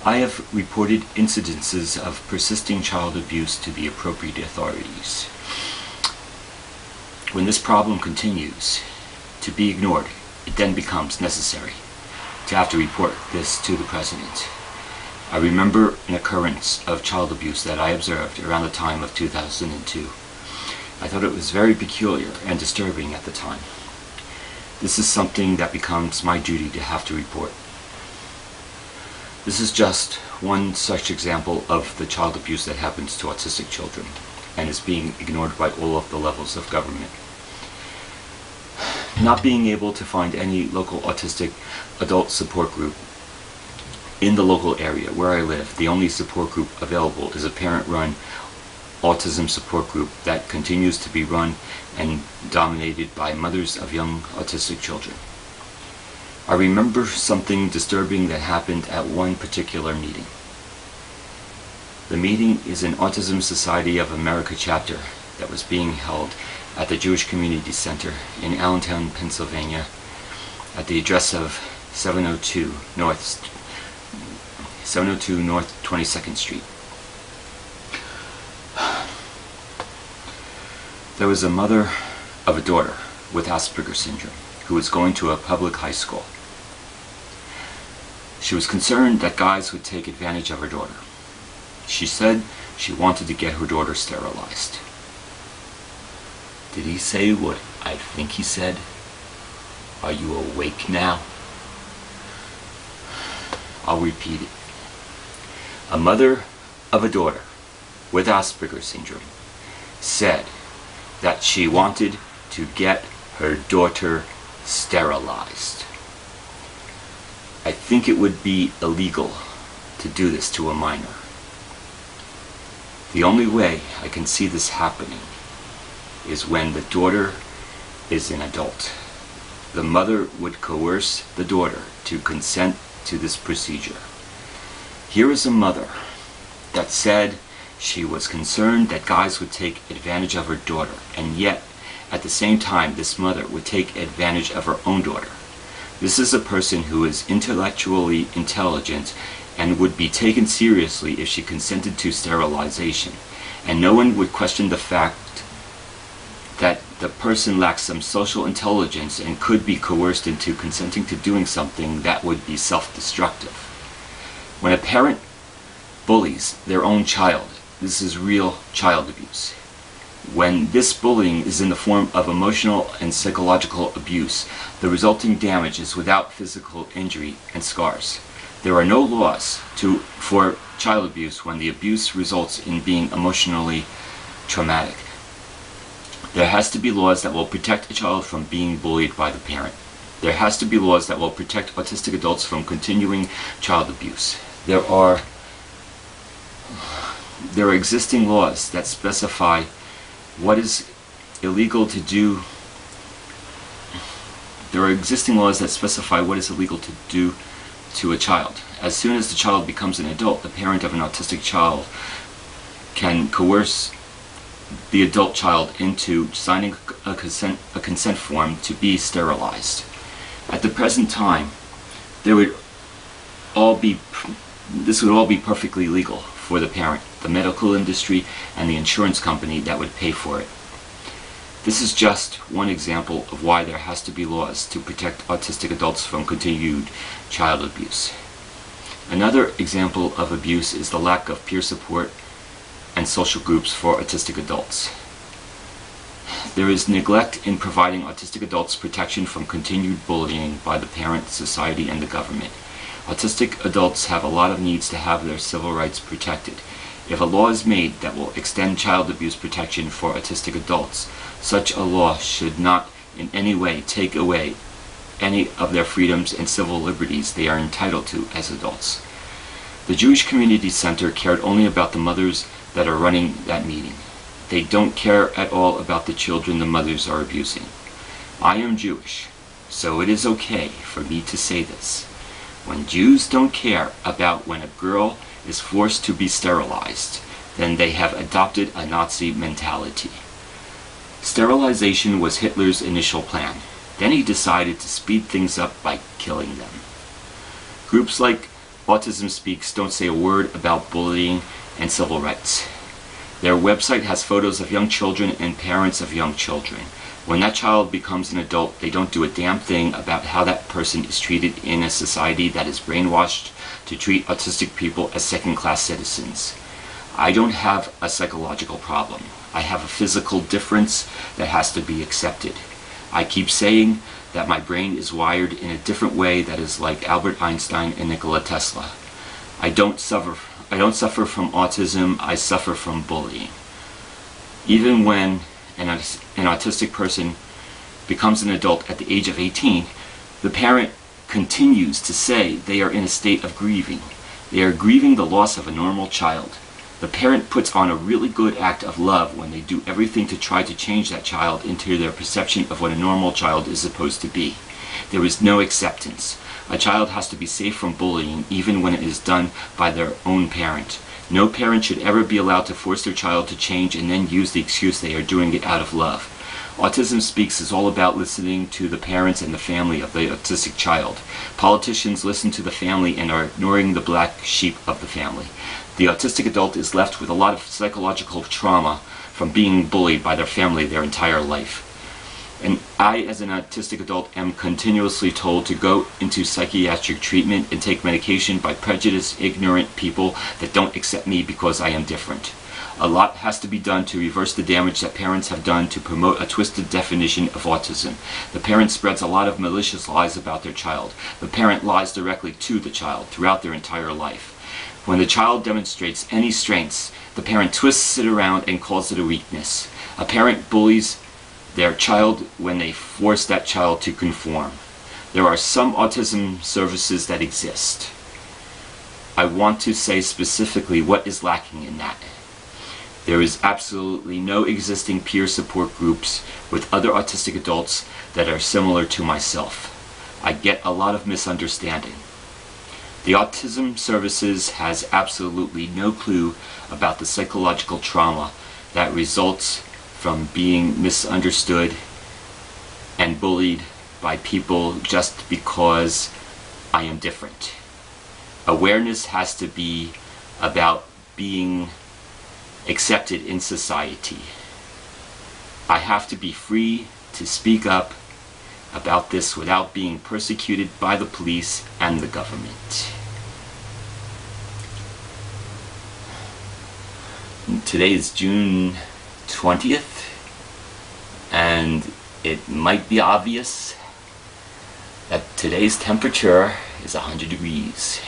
I have reported incidences of persisting child abuse to the appropriate authorities. When this problem continues to be ignored, it then becomes necessary to have to report this to the President. I remember an occurrence of child abuse that I observed around the time of 2002. I thought it was very peculiar and disturbing at the time. This is something that becomes my duty to have to report. This is just one such example of the child abuse that happens to autistic children and is being ignored by all of the levels of government. Not being able to find any local autistic adult support group in the local area where I live, the only support group available is a parent-run autism support group that continues to be run and dominated by mothers of young autistic children. I remember something disturbing that happened at one particular meeting. The meeting is an Autism Society of America chapter that was being held at the Jewish Community Center in Allentown, Pennsylvania, at the address of 702 North 22nd Street. There was a mother of a daughter with Asperger's syndrome who was going to a public high school. She was concerned that guys would take advantage of her daughter. She said she wanted to get her daughter sterilized. Did he say what I think he said? Are you awake now? I'll repeat it. A mother of a daughter with Asperger's syndrome said that she wanted to get her daughter sterilized. I think it would be illegal to do this to a minor. The only way I can see this happening is when the daughter is an adult. The mother would coerce the daughter to consent to this procedure. Here is a mother that said she was concerned that guys would take advantage of her daughter, and yet at the same time this mother would take advantage of her own daughter. This is a person who is intellectually intelligent and would be taken seriously if she consented to sterilization, and no one would question the fact that the person lacks some social intelligence and could be coerced into consenting to doing something that would be self-destructive. When a parent bullies their own child, this is real child abuse. When this bullying is in the form of emotional and psychological abuse, the resulting damage is without physical injury and scars. There are no laws for child abuse when the abuse results in being emotionally traumatic. There has to be laws that will protect a child from being bullied by the parent. There has to be laws that will protect autistic adults from continuing child abuse. There are existing laws that specify what is illegal to do. There are existing laws that specify what is illegal to do to a child. As soon as the child becomes an adult, the parent of an autistic child can coerce the adult child into signing a consent form to be sterilized. At the present time, this would all be perfectly legal for the parent, the medical industry, and the insurance company that would pay for it. This is just one example of why there has to be laws to protect autistic adults from continued child abuse. Another example of abuse is the lack of peer support and social groups for autistic adults. There is neglect in providing autistic adults protection from continued bullying by the parent, society, and the government. Autistic adults have a lot of needs to have their civil rights protected. If a law is made that will extend child abuse protection for autistic adults, such a law should not in any way take away any of their freedoms and civil liberties they are entitled to as adults. The Jewish Community Center cared only about the mothers that are running that meeting. They don't care at all about the children the mothers are abusing. I am Jewish, so it is okay for me to say this. When Jews don't care about when a girl is forced to be sterilized, then they have adopted a Nazi mentality. Sterilization was Hitler's initial plan. Then he decided to speed things up by killing them. Groups like Autism Speaks don't say a word about bullying and civil rights. Their website has photos of young children and parents of young children. When that child becomes an adult, they don't do a damn thing about how that person is treated in a society that is brainwashed to treat autistic people as second-class citizens. I don't have a psychological problem. I have a physical difference that has to be accepted. I keep saying that my brain is wired in a different way that is like Albert Einstein and Nikola Tesla. I don't suffer from autism, I suffer from bullying. Even when an autistic person becomes an adult at the age of 18, the parent continues to say they are in a state of grieving. They are grieving the loss of a normal child. The parent puts on a really good act of love when they do everything to try to change that child into their perception of what a normal child is supposed to be. There is no acceptance. A child has to be safe from bullying even when it is done by their own parent. No parent should ever be allowed to force their child to change and then use the excuse they are doing it out of love. Autism Speaks is all about listening to the parents and the family of the autistic child. Politicians listen to the family and are ignoring the black sheep of the family. The autistic adult is left with a lot of psychological trauma from being bullied by their family their entire life. And I, as an autistic adult, am continuously told to go into psychiatric treatment and take medication by prejudiced, ignorant people that don't accept me because I am different. A lot has to be done to reverse the damage that parents have done to promote a twisted definition of autism. The parent spreads a lot of malicious lies about their child. The parent lies directly to the child throughout their entire life. When the child demonstrates any strengths, the parent twists it around and calls it a weakness. A parent bullies their child when they force that child to conform. There are some autism services that exist. I want to say specifically what is lacking in that. There is absolutely no existing peer support groups with other autistic adults that are similar to myself. I get a lot of misunderstanding. The Autism Services has absolutely no clue about the psychological trauma that results from being misunderstood and bullied by people just because I am different. Awareness has to be about being accepted in society. I have to be free to speak up about this without being persecuted by the police and the government. Today is June 20th, and it might be obvious that today's temperature is 100 degrees.